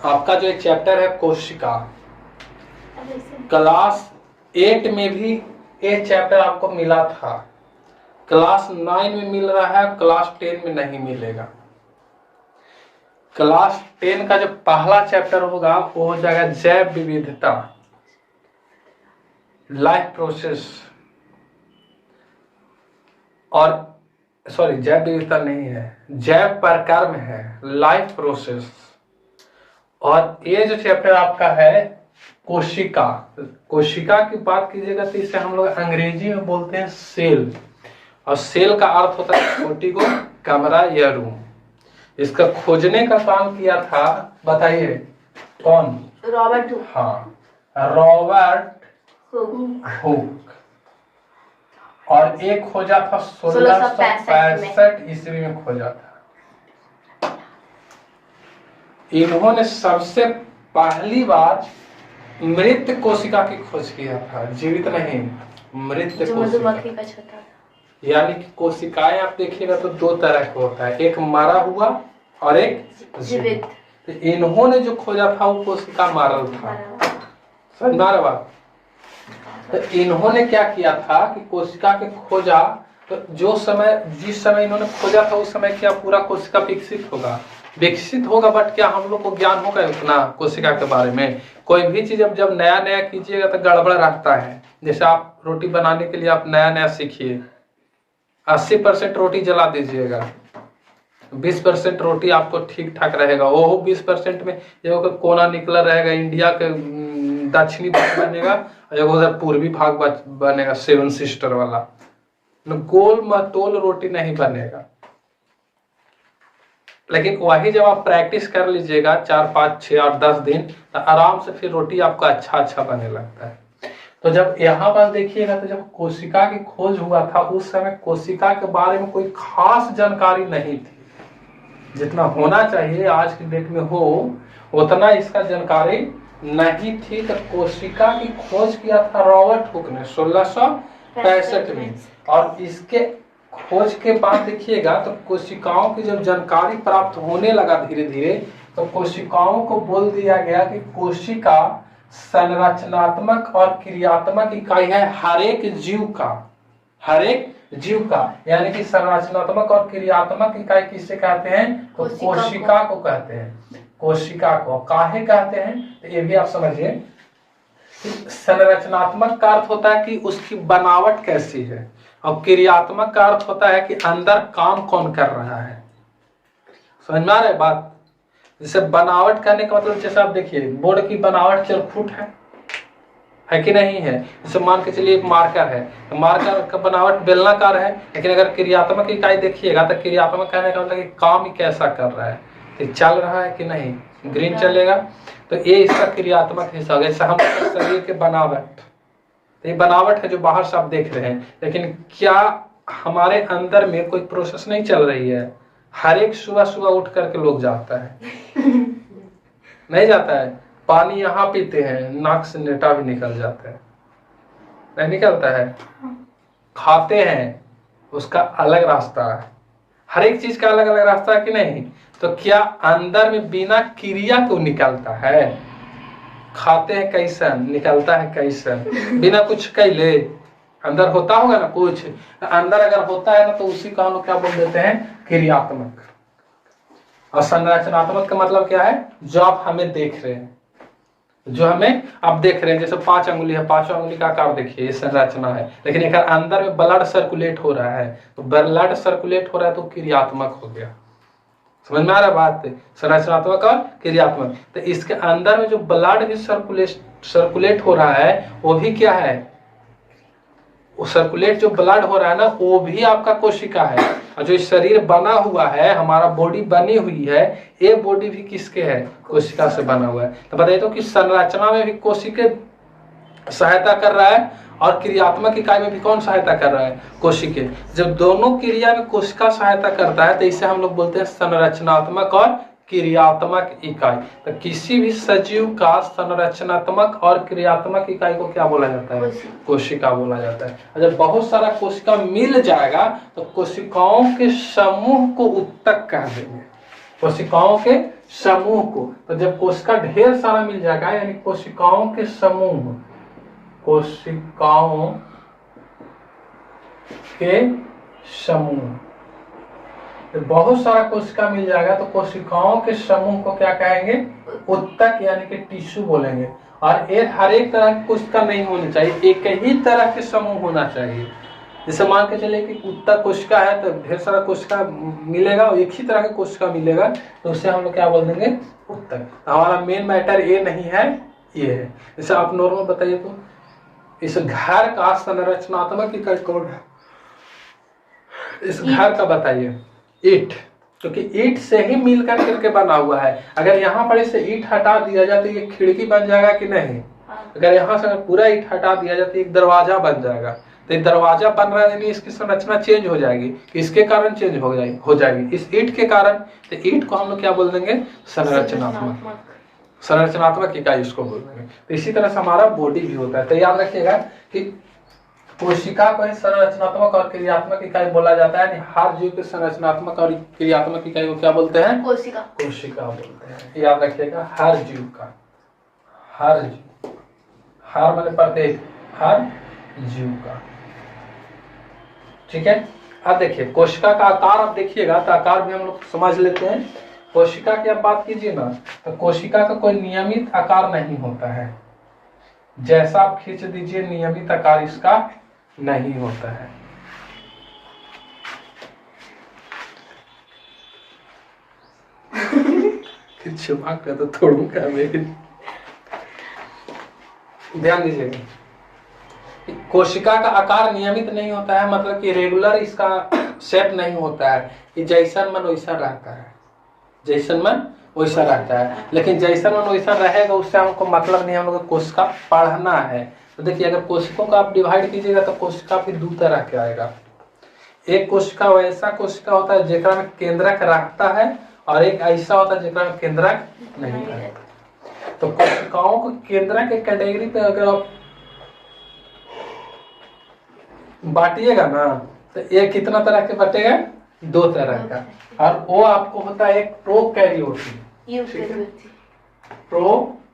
आपका जो एक चैप्टर है कोशिका, क्लास 8 में भी एक चैप्टर आपको मिला था, क्लास 9 में मिल रहा है, क्लास 10 में नहीं मिलेगा। क्लास 10 का जो पहला चैप्टर होगा वो हो जाएगा जैव विविधता, लाइफ प्रोसेस, और सॉरी जैव विविधता नहीं है, जैव प्रकर्म है, लाइफ प्रोसेस। और ये जो चैप्टर आपका है कोशिका, कोशिका की बात कीजिएगा तो इसे हम लोग अंग्रेजी में बोलते हैं सेल, और सेल का अर्थ होता है छोटी को कमरा या रूम। इसका खोजने का काम किया था, बताइए कौन? Robert Hooke. हाँ, रॉबर्ट हुक। और एक खोजा था 1665 ईस्वी में खोजा था। इन्होंने सबसे पहली बार मृत कोशिका की खोज किया था, जीवित नहीं, मृत कोशिका। यानी कि कोशिकाएं आप देखिएगा तो दो तरह का होता है, एक मरा हुआ और एक जीवित। तो इन्होंने जो खोजा था वो कोशिका मरल था, समझा रहे बात? तो इन्होंने क्या किया था कि कोशिका के खोजा, तो जिस समय इन्होंने खोजा था उस समय क्या पूरा कोशिका विकसित होगा, बट क्या हम लोग को ज्ञान होगा उतना कोशिका के बारे में? कोई भी चीज जब नया नया कीजिएगा तो गड़बड़ रहता है। जैसे आप रोटी बनाने के लिए आप नया नया सीखिए, 80% रोटी जला दीजिएगा, 20% रोटी आपको ठीक ठाक रहेगा, वो 20% में एगो कोना निकला रहेगा, इंडिया के दक्षिणी भाग बनेगा, एगो उधर पूर्वी भाग बनेगा, 7 सिस्टर वाला, गोल मटोल रोटी नहीं बनेगा। लेकिन वही जब आप प्रैक्टिस कर लीजिएगा 4, 5, 6, 8, 10 दिन, तो आराम से फिर रोटी आपका अच्छा बने लगता है। तो जब यहाँ पर देखिएगा तो जब कोशिका की खोज हुआ था उस समय कोशिका के बारे में कोई खास जानकारी नहीं थी, जितना होना चाहिए आज की डेट में हो उतना इसका जानकारी नहीं थी। तो कोशिका की खोज किया था रॉबर्ट हुक ने 1665 में, और इसके खोज के बाद देखिएगा तो कोशिकाओं की जब जानकारी प्राप्त होने लगा धीरे धीरे, तो कोशिकाओं को बोल दिया गया कि कोशिका संरचनात्मक और क्रियात्मक इकाई है हर एक जीव का, यानी कि संरचनात्मक और क्रियात्मक इकाई किससे कहते हैं? तो कोशिका को कहते हैं। कोशिका को काहे कहते हैं तो ये भी आप समझिए। संरचनात्मक का अर्थ होता है कि उसकी बनावट कैसी है, और क्रियात्मक का अर्थ होता है कि अंदर काम कौन कर रहा है। समझ में आ रहा है बात? जैसे बनावट करने का मतलब, जैसे आप देखिए बोर्ड की बनावट चरखुट है कि नहीं है? जैसे मान के चलिए एक मार्कर है, तो मार्कर का बनावट बेलनाकार है, लेकिन अगर क्रियात्मक इकाई देखिएगा तो क्रियात्मक कहने का मतलब कि काम ही कैसा कर रहा है, तो चल रहा है कि नहीं, ग्रीन चलेगा, तो ये इसका क्रियात्मक हिस्सा हो गया। जैसे हम शरीर के बनावट, तो ये बनावट है जो बाहर से आप देख रहे हैं, लेकिन क्या हमारे अंदर में कोई प्रोसेस नहीं चल रही है? हर एक सुबह उठ करके लोग जाता है नहीं जाता है? पानी यहाँ पीते हैं, नाक से नेटा भी निकल जाता है, नहीं निकलता है? खाते हैं, उसका अलग रास्ता है, हर एक चीज का अलग अलग रास्ता है कि नहीं? तो क्या अंदर में बिना क्रिया को निकलता है? खाते हैं कैसन, निकलता है कैसन? बिना कुछ कैले अंदर होता होगा ना कुछ, अंदर अगर होता है ना तो उसी को हम लोग क्या बोल देते हैं? क्रियात्मक। और संरचनात्मक का मतलब क्या है? जो आप हमें देख रहे हैं, जो हमें आप देख रहे हैं, जैसे 5 अंगुली है, 5 अंगुली का आकार देखिए, ये संरचना है, लेकिन एक अंदर में ब्लड सर्कुलेट हो रहा है, तो ब्लड सर्कुलेट हो रहा है तो क्रियात्मक हो गया। समझ में आ रहा है बात? संरचनात्मक और क्रियात्मक। तो इसके अंदर में जो ब्लड भी सर्कुलेट हो रहा है वो भी क्या है? वो सर्कुलेट जो ब्लड हो रहा है ना, वो भी आपका कोशिका है। और जो शरीर बना हुआ है, हमारा बॉडी बनी हुई है, ये बॉडी भी किसके है? कोशिका से बना हुआ है। तो बताइए तो कि संरचना में भी कोशिका सहायता कर रहा है, और क्रियात्मक इकाई में भी कौन सहायता कर रहा है? कोशिका। जब दोनों क्रिया में कोशिका सहायता करता है तो इसे हम लोग बोलते हैं संरचनात्मक और क्रियात्मक इकाई। तो किसी भी सजीव का संरचनात्मक और क्रियात्मक इकाई को क्या बोला जाता है? कोशिका बोला जाता है। और जब बहुत सारा कोशिका मिल जाएगा तो कोशिकाओं के समूह को उत्तक कह देंगे। कोशिकाओं के समूह को। तो जब कोशिका ढेर सारा मिल जाएगा यानी कोशिकाओं के समूह, कोशिकाओं के समूह, तो बहुत सारा कोशिका मिल जाएगा तो कोशिकाओं के समूह को क्या कहेंगे? उत्तक यानी कि टिश्यू बोलेंगे। और ये हर एक तरह की कोशिका नहीं होनी चाहिए, एक ही तरह के समूह होना चाहिए। जैसे मान के चले कि उत्तक कोशिका है तो ढेर सारा कोशिका मिलेगा और एक ही तरह का कोशिका मिलेगा तो उससे हम लोग क्या बोल देंगे? उत्तक। हमारा मेन मैटर ये नहीं है, ये है। जैसे आप नॉर्मल बताइए तो इस घर का संरचनात्मक इकाई कौन है? इस घर का बताइए। ईंट, क्योंकि ईंट से ही मिलकर करके बना हुआ है। अगर यहाँ पर इसे ईंट हटा दिया जाए तो ये खिड़की बन जाएगा कि नहीं? अगर यहाँ से पूरा ईंट हटा दिया जाए तो एक दरवाजा बन जाएगा। तो ये दरवाजा बन रहा है यानी इसकी संरचना चेंज हो जाएगी। किसके कारण चेंज हो जाएगी? इस ईंट के कारण। तो ईंट को हम लोग क्या बोल देंगे? संरचनात्मक, संरचनात्मक इकाई इसको बोल देंगे। तो इसी तरह से हमारा बॉडी भी होता है। तो याद रखिएगा कि कोशिका को संरचनात्मक और क्रियात्मक इकाई बोला जाता है। हर जीव के संरचनात्मक और क्रियात्मक इकाई को क्या बोलते हैं? कोशिका। कोशिका बोलते हैं। याद रखिएगा, हर जीव का, हर जीव, हर माने प्रत्येक, हर जीव का। ठीक है। अब देखिए कोशिका का आकार, आप देखिएगा तो आकार भी हम लोग समझ लेते हैं। कोशिका की आप बात कीजिए ना तो कोशिका का कोई नियमित आकार नहीं होता है। जैसा आप खींच दीजिए नियमित आकार इसका नहीं होता है। छुपा कर तो तोड़ूंगा मेरे। ध्यान दीजिएगा, कोशिका का आकार नियमित नहीं होता है, मतलब कि रेगुलर इसका शेप नहीं होता है कि जैसन मन वैसा रहता है, जैसन मन वैसा रहता है। लेकिन जैसन मन वैसा रहेगा उससे हमको मतलब नहीं, हम लोग कोशिका पढ़ना है। तो देखिए अगर कोशिकों का आप डिवाइड कीजिएगा तो कोशिका फिर दो तरह के आएगा। एक कोशिका वैसा कोशिका होता है जेकरा में केंद्रक रहता है और एक ऐसा होता है जेकरा में केंद्रक नहीं रहता। तो कोशिकाओं को केंद्रक के कैटेगरी पे अगर आप बांटिएगा ना तो ये कितना तरह के बटेगा? दो तरह का। और वो आपको होता है एक प्रोकैरियोटिक, प्रोकैरियोटिक,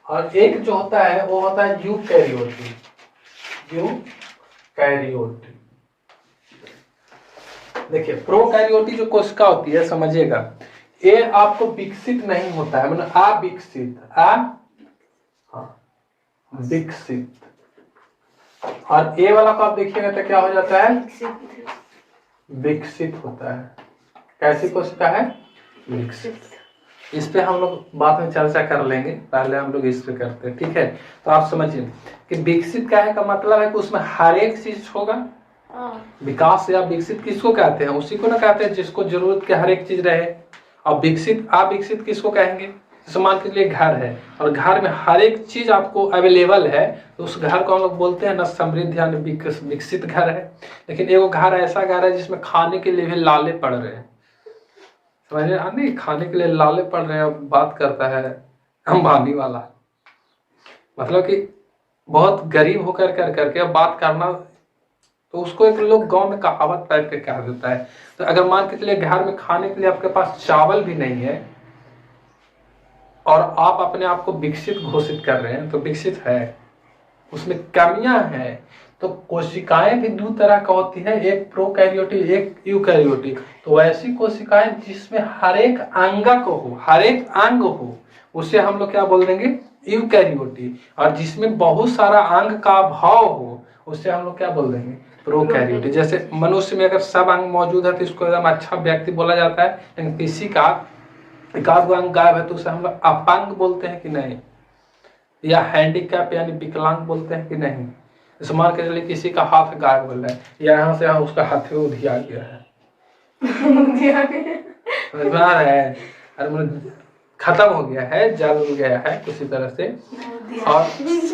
और एक जो होता है वो होता है यूकैरियोटिक, यूकैरियोटिक। देखिए प्रोकैरियोटिक जो कोशिका होती है समझिएगा, ये आपको विकसित नहीं होता है, मतलब विकसित। और ए वाला को आप देखिएगा तो क्या हो जाता है? विकसित होता है। कैसी कोशिका है? विकसित। इस पे हम लोग बाद में चर्चा कर लेंगे, पहले हम लोग इस पे करते हैं। ठीक है। तो आप समझिए कि विकसित क्या है का मतलब है कि उसमें हर एक चीज होगा। विकास या विकसित किसको कहते हैं? उसी को ना कहते हैं जिसको जरूरत के हर एक चीज रहे। और विकसित, अविकसित किसको कहेंगे? जैसे मान के लिए घर है और घर में हर एक चीज आपको अवेलेबल है तो उस घर को हम लोग बोलते हैं ना समृद्ध यानी विकसित घर है। लेकिन एगो घर ऐसा घर है जिसमें खाने के लिए भी लाले पड़ रहे हैं, समझिए नहीं, खाने के लिए लाले पड़ रहे हैं। बात करता है अंबानी वाला, मतलब कि बहुत गरीब होकर करके बात करना, तो उसको एक लोग गांव में कहावत टाइप के कह देता है। तो अगर मान के चलिए घर में खाने के लिए आपके पास चावल भी नहीं है और आप अपने आप को विकसित घोषित कर रहे हैं तो विकसित है, उसमें कमियां हैं। तो कोशिकाएं भी दो तरह का होती है, एक प्रोकैरियोटिक एक यूकैरियोटिक। तो ऐसी कोशिकाएं जिसमें हर एक अंगक हो, हर एक अंग हो, उसे हम लोग क्या बोल देंगे? यूकैरियोटिक। और जिसमें बहुत सारा अंग का अभाव हो उसे हम लोग क्या बोल देंगे? प्रोकैरियोटिक। जैसे मनुष्य में अगर सब अंग मौजूद है तो इसको एकदम अच्छा व्यक्ति बोला जाता है, लेकिन किसी का एकाध अंग गायब है तो उसे हम लोग अपंग बोलते हैं कि नहीं, या हैंडीकैप यानी विकलांग बोलते हैं कि नहीं। जैसे मान के चलिए किसी का हाथ गायब हो रहा है, या यहाँ से उसका हाथ उधिया गया है, अरे खत्म हो गया है, जल गया है किसी तरह से और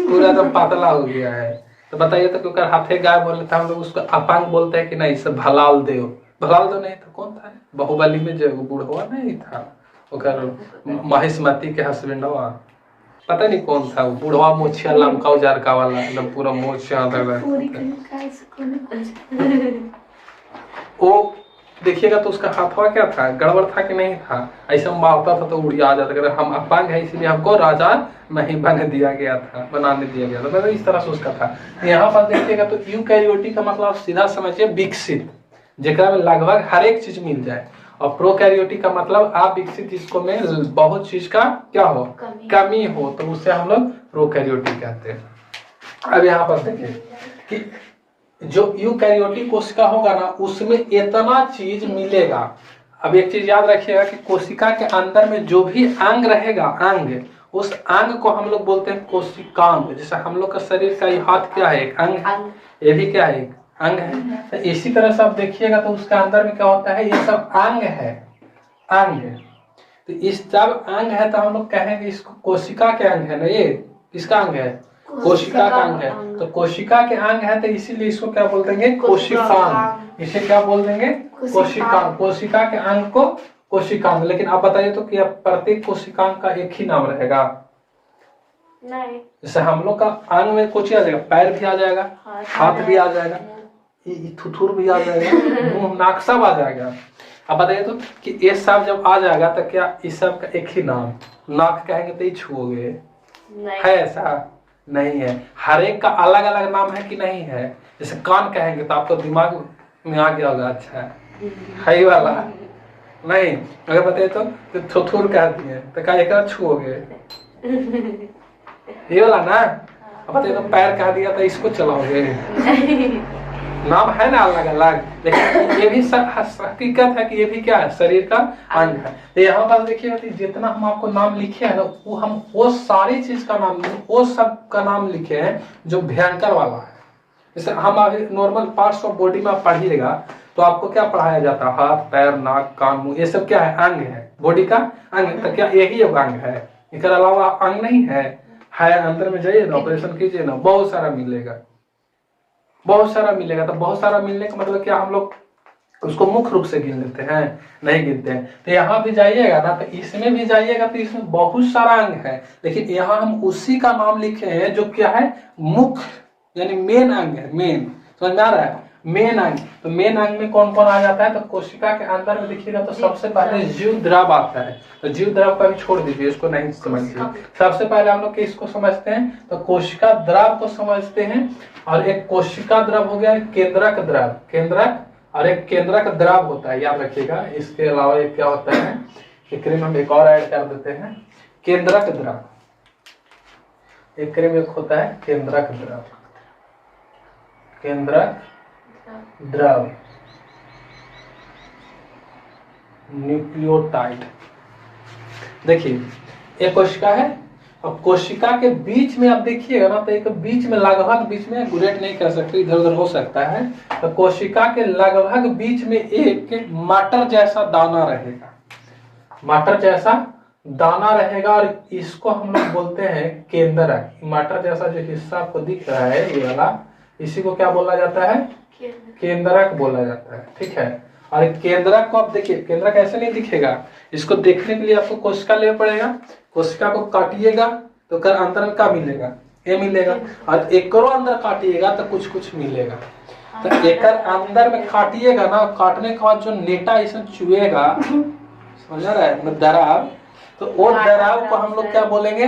पूरा एकदम पतला हो गया है, तो बताइए तो क्योंकि हाथे गायब हो रहा था हम लोग उसको अपंग बोलते हैं कि नहीं? इसे भलाल दो नहीं था, कौन था? बाहुबली में जो बूढ़वा नहीं था, महिष्मती के हस्बैंडवा, पता नहीं कौन था, बूढ़वा मोछिया लमका उजारका वाला, एकदम पूरा मोछिया वो देखिएगा तो उसका हाथवा क्या था, गड़बड़ था कि नहीं था, ऐसा मारता था तो उड़ आ जाता, अगर हम अपांग है इसलिए हमको राजा नहीं बने दिया गया था, बनाने दिया गया था, मतलब इस तरह से उसका था। यहाँ पर देखिएगा तो यूकैरियोटिक का मतलब सीधा समझिए विकसित, जेकरा में लगभग हर एक चीज मिल जाए, और प्रोकैरियोटिक का मतलब आप विकसित जिसको में बहुत चीज का क्या हो, कमी हो, तो उससे हम लोग प्रोकैरियोटिक कहते हैं। अब यहाँ पर देखिए कि जो यूकैरियोटिक कोशिका होगा ना उसमें इतना चीज मिलेगा। अब एक चीज याद रखिएगा कि कोशिका के अंदर में जो भी अंग रहेगा, अंग, उस अंग को हम लोग बोलते हैं कोशिकांग। जैसे हम लोग का शरीर का ये हाथ क्या है, एक अंग, ये भी क्या है, एक अंग है। तो इसी तरह से आप देखिएगा तो उसके अंदर में क्या होता है, ये सब अंग है, अंग। तो इस सब अंग है तो हम लोग कहेंगे इसको कोशिका के अंग है ना, ये किसका अंग है, कोशिका का अंग है। तो कोशिका के अंग है तो इसीलिए इसको क्या बोल देंगे, कोशिकांग। इसे क्या बोल देंगे, कोशिकांग। कोशिका के अंग को कोशिकांग। लेकिन आप बताइए तो क्या प्रत्येक कोशिकांग का एक ही नाम रहेगा, नहीं। जैसे हम लोग का अंग में कुछ आ जाएगा, पैर भी आ जाएगा, हाथ भी आ जाएगा, थुथुर भी आ जाएगा, मुंह नाक सब आ जाएगा। अब बताइए तो कि ये सब जब आ जाएगा तो क्या इस सब का एक ही नाम, नाक कहेंगे तो ही छुओगे, है ऐसा नहीं है। हर एक का अलग अलग नाम है कि नहीं है। जैसे कान कहेंगे तो आपको दिमाग में आ गया होगा, अच्छा है वाला नहीं। अगर बताइए तो थुथुर कह दिए तो क्या एक छुओगे, ये वाला ना। अब बताइए तो पैर कह दिया तो इसको चलाओगे, नाम है ना अलग अलग, लेकिन ये भी हकीकत है कि ये भी क्या है, शरीर का अंग है। तो यहाँ पर देखिए जितना हम आपको नाम लिखे हैं ना, वो हम वो सारी चीज का नाम, वो सब का नाम लिखे हैं जो भयंकर वाला है। जैसे हम अभी नॉर्मल पार्ट्स ऑफ बॉडी में आप पढ़िएगा तो आपको क्या पढ़ाया जाता है, हाथ पैर नाक कान मुंह, ये सब क्या है, अंग है, बॉडी का अंग। तो क्या यही अंग है, इसके अलावा अंग नहीं है। अंदर में जाइए ना, ऑपरेशन कीजिए ना, बहुत सारा मिलेगा, बहुत सारा मिलेगा। तो बहुत सारा मिलने का मतलब क्या, हम लोग उसको मुख्य रूप से गिन लेते हैं, नहीं गिनते हैं। तो यहाँ भी जाइएगा ना, तो इसमें भी जाइएगा तो इसमें बहुत सारा अंग है, लेकिन यहाँ हम उसी का नाम लिखे हैं जो क्या है, मुख्य यानी मेन अंग है, मेन। समझ में आ रहा है, मेन अंग। तो मेन अंग में कौन कौन आ जाता है, तो कोशिका के अंदर में देखिएगा तो सबसे पहले जीव द्रव आता है। तो जीव द्रव का भी छोड़ दीजिए, इसको नहीं समझिए। सबसे पहले हम लोग किसको समझते हैं, तो कोशिका द्रव को समझते हैं। और एक कोशिका द्रव हो गया केंद्रक द्रव, केंद्रक, और एक केंद्रक द्रव होता है, याद रखिएगा। इसके अलावा एक क्या होता है, क्रीम हम एक और ऐड कर देते हैं, केंद्रक द्रव। एक क्रीम एक होता है केंद्रक द्रव, केंद्रक द्रव, न्यूक्लियोटाइड। देखिए एक कोशिका है, अब कोशिका के बीच में आप देखिएगा ना, तो एक बीच में लगभग बीच में, गुरेट नहीं कर सकते, इधर उधर हो सकता है। तो कोशिका के लगभग बीच में एक मटर जैसा दाना रहेगा, मटर जैसा दाना रहेगा, और इसको हम लोग बोलते हैं केंद्रक। मटर जैसा जो हिस्सा आपको दिख रहा है ये वाला, इसी को क्या बोला जाता है, केंद्रक बोला जाता है, ठीक है। और केंद्रक को आप देखिए, केंद्रक ऐसे नहीं दिखेगा, इसको देखने के लिए आपको कोशिका लेना पड़ेगा। कोशिका को काटिएगा तो कर अंदर में क्या मिलेगा, ये मिलेगा, और एक करो अंदर काटिएगा तो कुछ कुछ मिलेगा। तो एक अंदर में काटिएगा ना, काटने के बाद जो नेटा इसमें चुएगा, समझ रहा है, दराव, तो वो दराव को हम लोग क्या बोलेंगे,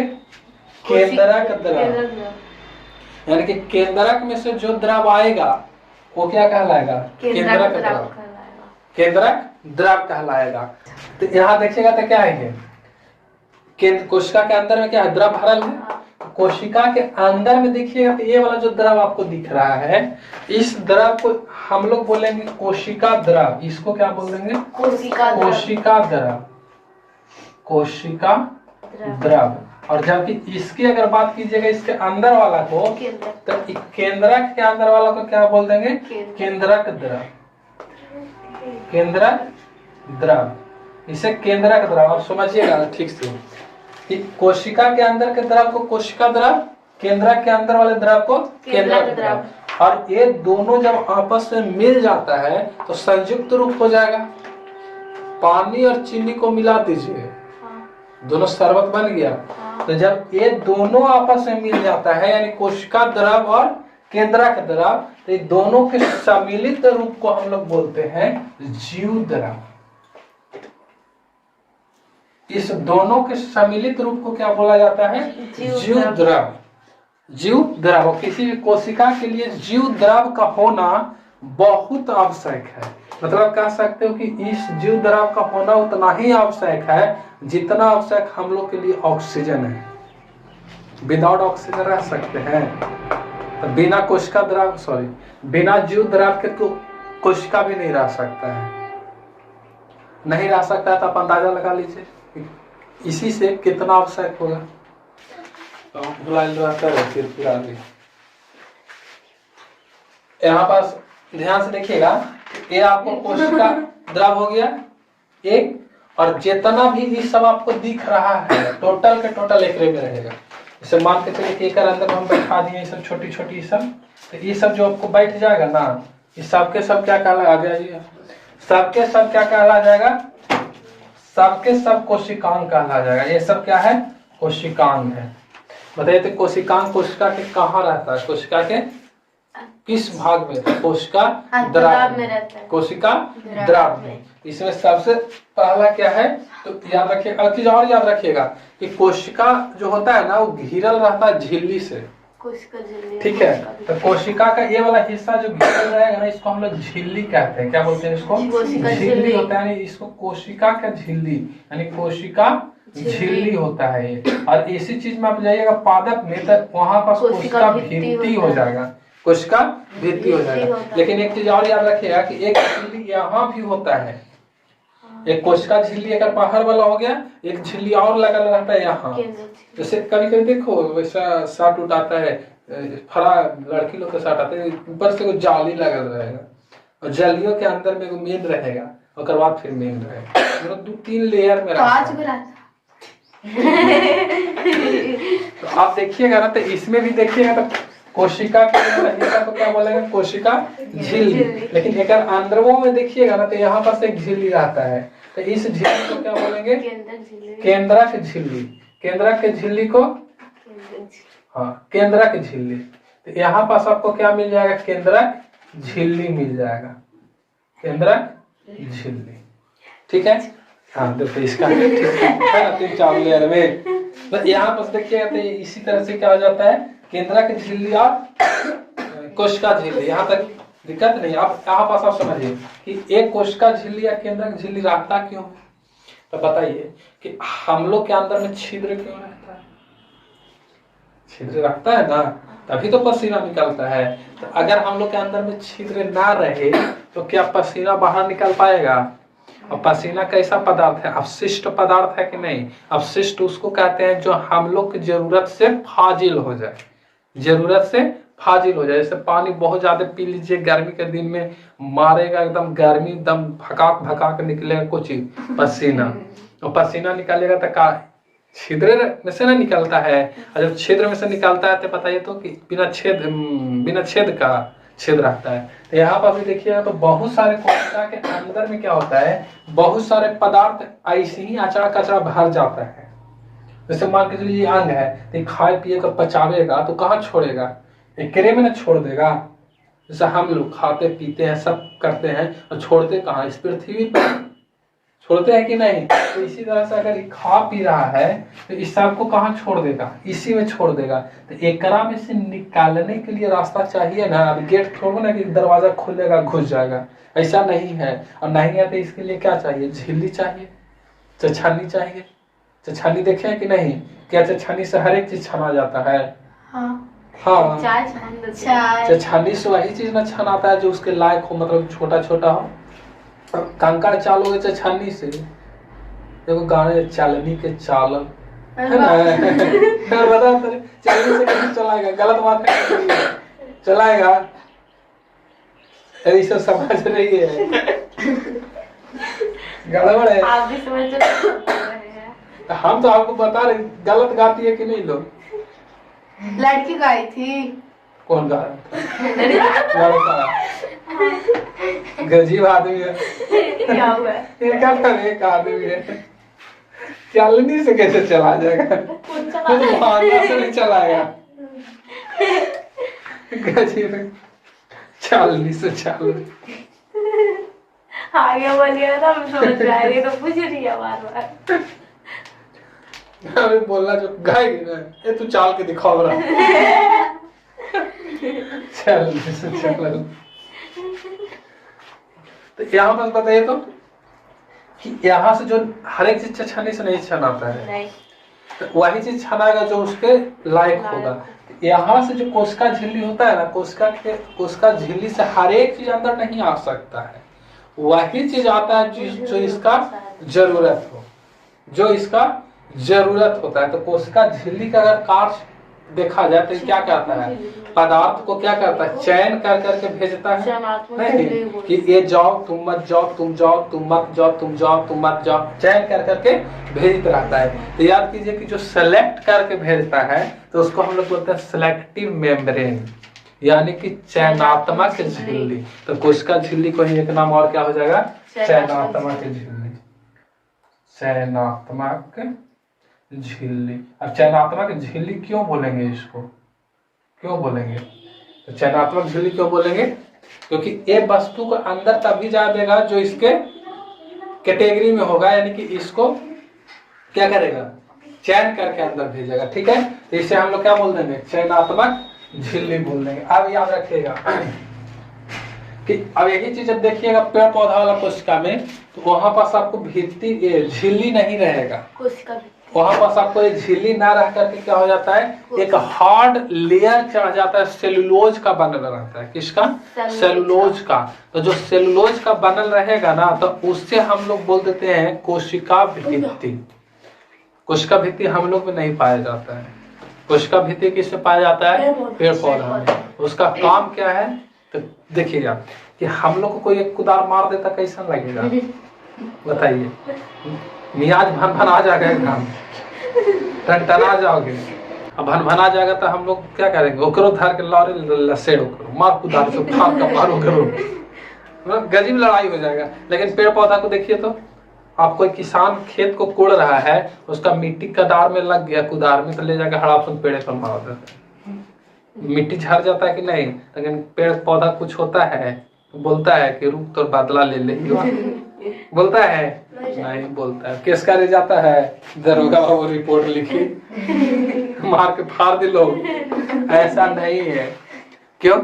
केंद्रक द्रव। यानी कि केंद्रक में से जो द्रव आएगा वो क्या कहलाएगा, केंद्रक द्रव, केंद्रक द्रव कहलाएगा। तो यहाँ देखिएगा तो क्या है, कोशिका के अंदर में क्या है, द्रव भरल है। कोशिका के अंदर में देखिएगा तो ये वाला जो द्रव आपको दिख रहा है, इस द्रव को हम लोग बोलेंगे कोशिका द्रव। इसको क्या बोल देंगे, कोशिका द्रव, कोशिका द्रव। और जबकि इसकी अगर बात कीजिएगा इसके अंदर वाला को, तो केंद्रक के अंदर वाला को क्या बोल देंगे, केंद्रक द्रव, केंद्रक द्रव, इसे केंद्रक द्रव। आप समझिएगा ठीक से कि कोशिका के अंदर के द्रव को कोशिका द्रव, केंद्रक के अंदर वाले द्रव को केंद्रक द्रव। और ये दोनों जब आपस में मिल जाता है तो संयुक्त रूप हो जाएगा। पानी और चीनी को मिला दीजिए, दोनों शरबत बन गया। तो जब ये दोनों आपस में मिल जाता है, यानी कोशिका द्रव और केंद्रक द्रव, तो दोनों के सम्मिलित रूप को हम लोग बोलते हैं जीव द्रव। इस दोनों के सम्मिलित रूप को क्या बोला जाता है? जीव द्रव। जीव द्रव, किसी भी कोशिका के लिए जीव द्रव का होना बहुत आवश्यक है। मतलब कह सकते हो कि इस जीव द्रव का होना उतना ही आवश्यक है जितना आवश्यक हम लोग के लिए ऑक्सीजन है। विदाउट ऑक्सीजन रह सकते हैं? तो बिना कोशिका द्रव, सॉरी, बिना जीव द्रव के तो कोशिका भी नहीं रह सकता है। नहीं रह सकता है तो आप अंदाजा लगा लीजिए इसी से कितना आवश्यक होगा। यहाँ पास ध्यान से देखिएगा, ये आपको कोशिका द्रव हो गया एक, और जितना भी ये सब आपको दिख रहा है टोटल के टोटल एकरे में रहेगा। जैसे मान के चलिए कि एक अंदर हम बैठा दिए सब छोटी छोटी सब, तो ये सब जो आपको बैठ जाएगा ना, ये सबके सब क्या कहला जाइए, सबके सब क्या कहला जाएगा? सबके सब कोशिकांग कहला जाएगा। ये सब क्या है? कोशिकांग है। बताइए तो कोशिकांग कोशिका के कहाँ रहता है? कोशिका के किस भाग में? कोशिका द्रव में रहता है। कोशिका द्रव में। इसमें सबसे पहला क्या है तो याद रखिएगा, एक चीज और याद रखिएगा कि कोशिका जो होता है ना वो घिरल रहता है झिल्ली से। ठीक है, तो कोशिका का ये वाला हिस्सा जो घिरल रहेगा ना, इसको हम लोग झिल्ली कहते हैं। क्या बोलते हैं इसको? झिल्ली होता है। इसको कोशिका का झिल्ली यानी कोशिका झिल्ली होता है ये। और इसी चीज में आप जाइएगा पादप में, तो वहां पर कोशिका भित्ति हो जाएगा, कोशिका भित्ति हो जाएगा। लेकिन एक चीज और याद रखिएगा कि एक झिल्ली यहाँ भी होता है। एक कोशिका झिल्ली अगर बाहर वाला हो गया, एक झिल्ली और लगा रहता है यहाँ। जैसे कभी कभी देखो वैसा साट उठाता है, फरा लड़की लोग का साट आता है, ऊपर से कुछ जाली लगल रहेगा और जालियों के अंदर में मेन रहेगा और बाद फिर मेन रहेगा। मतलब 2-3 लेयर में रहता है। तो आप देखिएगा ना, तो इसमें भी देखिएगा तो कोशिका के हिस्सा को क्या बोलेंगे? कोशिका झिल्ली। लेकिन एक अंदरों में देखिएगा ना, तो यहाँ पर एक झिल्ली रहता है, तो इस झिल्ली को क्या बोलेंगे? केंद्रक झिल्ली। केंद्रक के झिल्ली को, हाँ, केंद्रक झिल्ली। तो यहाँ पास आपको क्या मिल जाएगा? केंद्रक झिल्ली मिल जाएगा, केंद्रक झिल्ली। ठीक है, हाँ देखो इसका है ना 3-4 लेयर में। तो यहाँ पास देखिएगा तो इसी तरह से क्या हो जाता है? केंद्रक झिल्ली और कोशिका झिल्ली। यहाँ तक दिक्कत नहीं। आप यहाँ पास आप समझिए कि एक कोशिका झिल्ली या केंद्रक झिल्ली रहता क्यों है? तो बताइए कि हम लोग के अंदर में छिद्र क्यों रहता है? छिद्र रखता है ना, तभी तो पसीना निकलता है। तो अगर हम लोग के अंदर में छिद्र ना रहे तो क्या पसीना बाहर निकल पाएगा? और पसीना कैसा पदार्थ है? अवशिष्ट पदार्थ है कि नहीं? अवशिष्ट उसको कहते हैं जो हम लोग की जरूरत से फाजिल हो जाए, जरूरत से फाजिल हो जाए। जैसे पानी बहुत ज्यादा पी लीजिए, गर्मी के दिन में मारेगा एकदम गर्मी, एकदम भकाक भकाक निकलेगा कुछ पसीना, और पसीना निकालेगा तो छिद्र में से ना निकलता है। और जब छिद्र में से निकलता है तो बताइए तो कि बिना छेद का छेद रहता है। तो यहाँ पर भी देखिएगा तो बहुत सारे कोशिका के अंदर में क्या होता है? बहुत सारे पदार्थ ऐसे ही अचड़ा कचरा भर जाता है। जैसे मान के चलिए अंग है, तो खाए पिए कर पचावेगा तो कहाँ छोड़ेगा? एकरे में ना छोड़ देगा। जैसे हम लोग खाते पीते हैं, सब करते हैं, और छोड़ते कहाँ? इस पृथ्वी पर छोड़ते हैं कि नहीं? तो इसी तरह से अगर खा पी रहा है तो इस सब को कहाँ छोड़ देगा? इसी में छोड़ देगा। तो एकरा में से निकालने के लिए रास्ता चाहिए ना। अब गेट छोड़ो ना कि दरवाजा खुलेगा घुस जाएगा, ऐसा नहीं है। और नहीं है तो इसके लिए क्या चाहिए? झिल्ली चाहिए, छछानी चाहिए। छछानी देखे हैं कि नहीं? क्या छछानी से हर एक चीज छाना जाता है? हाँ, छछानी से वही चीज ना छनाता है जो उसके लायक हो, मतलब छोटा छोटा हो। कंकड़ चालोगे छन्नी से, देखो गाने चालनी के चालन है ना बता चालनी से कैसे चलाएगा? गलत बात है, चलाएगा? अरे सब समझ रही है, गड़बड़ है। आप भी समझ रहे। हम तो आपको बता रहे गलत गाती है कि नहीं लोग। लड़की गाई थी। कौन गा रहा था? गजीब आदमी है। क्या हुआ? एक आदमी है, चालनी से कैसे चला जाएगा? से नहीं चलाएगा। गजब है। 40 आगे बोलिए ना, हम सोच रहे हैं, तो पूछ रही है बार बार। अरे बोलना जो गाएगी ना, ये तू चाल के दिखाओ रहा। 40 तो यहाँ पर बताइए तो कि यहाँ से जो हर एक चीज छाने से नहीं छनाता है, नहीं, तो वही चीज छनाएगा जो उसके लायक होगा। यहाँ से जो कोशिका झिल्ली होता है ना, कोशिका झिल्ली से हर एक चीज अंदर नहीं आ सकता है, वही चीज आता है जो इसका जरूरत हो, जो इसका जरूरत होता है। तो कोशिका झिल्ली का अगर कार्य देखा जाए तो क्या करता है, पदार्थ को क्या करता है, चयन कर करके भेजता है। नहीं कि ये जाओ, तुम मत जाओ, तुम जाओ, तुम मत जाओ, तुम जाओ, तुम मत जाओ, चयन कर करके भेजता रहता है। तो याद कीजिए कि जो सेलेक्ट करके भेजता है तो उसको हम लोग बोलते हैं सिलेक्टिव मेम्ब्रेन, यानी कि चयनात्मक झिल्ली। तो कोशिका झिल्ली को ही एक नाम और क्या हो जाएगा, चयनात्मक झिल्ली। चयनात्मक झिल्ली। अब चयनात्मक झिल्ली क्यों बोलेंगे, इसको क्यों बोलेंगे, तो चयनात्मक झिल्ली क्यों बोलेंगे, क्योंकि ये वस्तु को अंदर तभी जा देगा जो इसके कैटेगरी में होगा, यानी कि इसको क्या करेगा, चयन करके अंदर भेजेगा। ठीक है, तो इसे हम लोग क्या बोल देंगे, चयनात्मक झिल्ली बोल देंगे। अब याद रखिएगा कि अब यही चीज जब देखिएगा पेड़ पौधा वाला कोशिका में, तो वहां पास आपको भित्ति झिल्ली नहीं रहेगा, वहां पास आपको एक झिल्ली ना रह करके क्या हो जाता है, एक हार्ड लेयर चढ़ जाता है, सेलुलोज का बनल रहता है। किसका, सेलुलोज का। तो जो सेलुलोज का बनल रहेगा ना, तो उससे हम लोग बोल देते हैं कोशिका भित्ति। कोशिका भित्ति हम लोग में नहीं पाया जाता है। कोशिका भित्ति किससे पाया जाता है, पेड़ पौधा में। उसका काम क्या है, तो देखिएगा कि हम लोग को कोई एक कुदार मार देता कैसा लगेगा, बताइए, मियाज भन आ जाएगा, एकदम टनटना जाओगे। अब भन आ जाएगा तो हम लोग क्या करेंगे, ओकरो धर के लौरे लसेड़ो करो, मार कुदार से फाड़ का मारो करो, गजीब लड़ाई हो जाएगा। लेकिन पेड़ पौधा को देखिए तो, आप कोई किसान खेत को कोड़ रहा है, उसका मिट्टी कदार में लग गया कुदार में, तो ले जाकर हड़ापन पेड़ पर मार देता है, मिट्टी झड़ जाता है कि नहीं। लेकिन पेड़ पौधा कुछ होता है, बोलता है कि रुक तो बदला ले ले, बोलता है नहीं बोलता है, केस करे जाता है, दरोगा वो रिपोर्ट लिखी, मार के फाड़ दे लोग। ऐसा नहीं है, क्यों,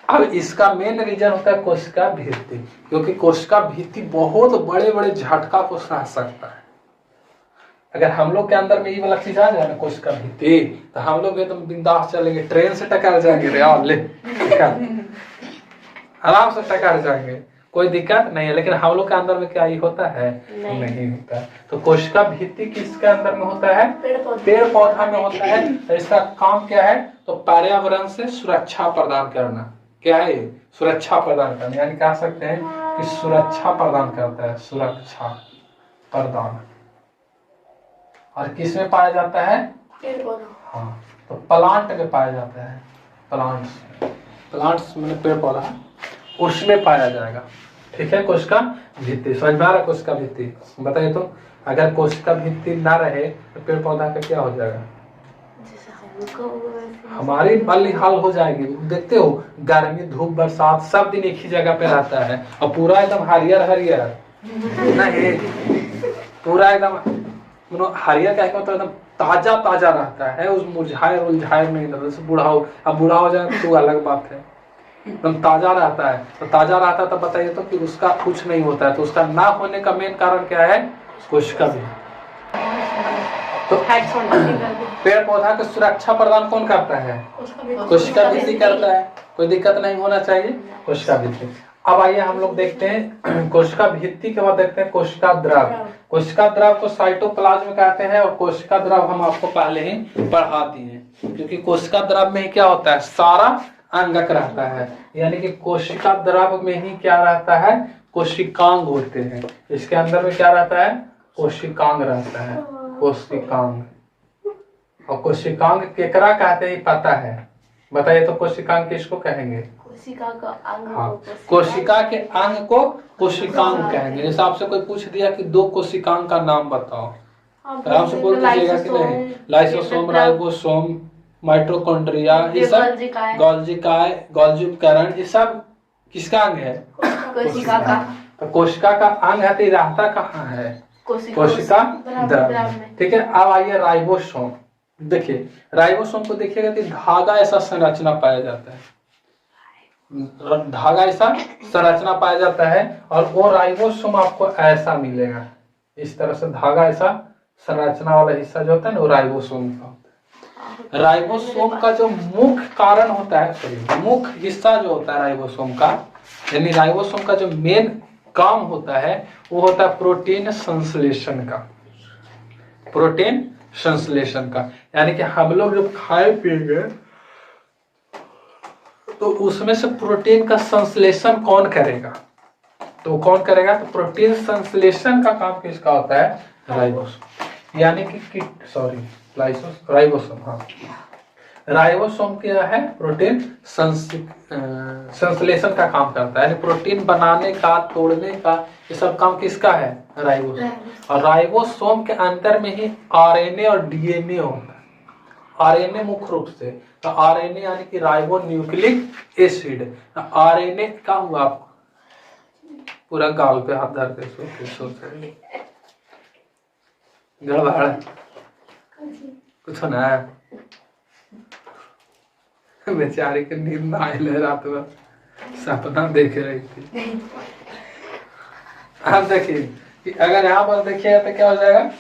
अब इसका मेन रीजन होता है कोशिका भित्ति, क्योंकि कोशिका भित्ति बहुत बड़े बड़े झटका को सह सकता है। अगर हम लोग के अंदर में ये वाला चीज आ जाए ना, कोशिका भित्ति, तो हम लोग एकदम बिंदास चलेंगे, ट्रेन से टकरा जाएंगे रे, आओ ले आराम से टकरा जाएंगे, कोई दिक्कत नहीं है। लेकिन हम लोग के अंदर में क्या ये होता है, नहीं होता है। तो कोशिका भित्ति किसके अंदर में होता है, पेड़ पौधा में होता है। तो इसका काम क्या है, तो पर्यावरण से सुरक्षा प्रदान करना। क्या है, सुरक्षा प्रदान करना, यानी कह सकते हैं कि सुरक्षा प्रदान करता है, सुरक्षा प्रदान। और किस में पाया जाता है, पेड़ पौधा। हाँ, तो प्लांट में पाया जाता है, प्लांट्स मैंने पेड़ पौधा, उसमें पाया जाएगा। ठीक है, कोशिका भित्ति समझ में आ रहा है। कोशिका भित्ति बताइए तो, अगर कोशिका भित्ति ना रहे तो पेड़ पौधा का क्या हो जाएगा, हमारी बल हाल हो जाएगी। देखते हो, गर्मी धूप बरसात सब दिन एक ही जगह पे रहता है, और पूरा एकदम हरियर हरियर नहीं, पूरा एकदम हरियर क्या है, तो एकदम ताजा ताजा रहता है, उस मुरझाए उलझाए नहीं रहता। जैसे बूढ़ा हो, अब बूढ़ा हो जाए तो अलग बात है, एकदम ताजा रहता है। तो ताजा रहता है तो बताइए तो कि उसका कुछ नहीं होता है। तो उसका ना होने का मेन कारण क्या है, कोशिका भी। तो पेड़ पौधा की सुरक्षा प्रदान कौन करता है, कोशिका भित्ति करता है। कोई दिक्कत नहीं होना चाहिए, कोशिका भित्ति। अब आइए हम लोग देखते हैं कोशिका भित्ति के बाद देखते हैं कोशिका द्रव। कोशिका द्रव को साइटोप्लाज्म कहते हैं, और कोशिका द्रव हम आपको पहले ही पढ़ा दिए, क्योंकि कोशिका द्रव में ही क्या होता है, सारा अंगक रहता है। यानी कि कोशिका द्रव में ही क्या रहता है, कोशिकांग होते हैं। इसके अंदर में क्या रहता है, कोशिकांग रहता है, कोशिकांग। और कोशिकांग केकरा कहते हैं पता है, बताइए तो कोशिकांग किसको कहेंगे, कोशिका का अंग। हाँ, कोशिका के अंग को कोशिकांग कहेंगे। जैसे आपसे कोई पूछ दिया कि 2 कोशिकांग का नाम बताओ, आराम से बोल दीजिएगा कि नहीं, लाइसोसोम, राइबोसोम, माइटोकॉन्ड्रिया, ये सब गोल्जी उपकरण, ये सब किसका अंग है? कोशिका का। तो कोशिका का अंग है, तो ये रहता कहाँ है? कोशिका द्रव्य में। ठीक है, अब आइए राइबोसोम। देखिए राइबोसोम को देखिएगा तो धागा ऐसा संरचना पाया जाता है, धागा ऐसा संरचना पाया जाता है, और वो राइबोसोम आपको ऐसा मिलेगा, इस तरह से धागा ऐसा संरचना वाला हिस्सा जो होता है ना, वो राइबोसोम का होता है। राइबोसोम का जो मुख्य कारण होता है, सॉरी मुख्य हिस्सा जो होता है राइबोसोम का, यानी राइबोसोम का जो मेन काम होता है वो होता है प्रोटीन संश्लेषण का। प्रोटीन संश्लेषण का यानी कि हम लोग जब खाए पिएंगे तो उसमें से प्रोटीन का संश्लेषण कौन करेगा? तो कौन करेगा? तो प्रोटीन संश्लेषण का काम किसका होता है? राइबोसोम। यानी कि सॉरी राइबोसोम, हाँ राइबोसोम क्या है? प्रोटीन संश्लेषण का काम करता है, यानी प्रोटीन बनाने का, तोड़ने का, ये सब काम किसका है? राइबोसोम। और राइबोसोम के अंदर में ही आरएनए और डीएनए होता है। आरएनए मुख्य रूप से, तो आरएनए यानी कि राइबो न्यूक्लिक एसिड। आरएनए क्या हुआ आपको? पूरा गाल पे हाथ धर के सोच गड़बड़ कुछ ना है, बेचारी के नींद ना आए रात भर सपना देखे रही थी। आप देखिए कि अगर यहाँ पर देखिएगा तो क्या हो जाएगा?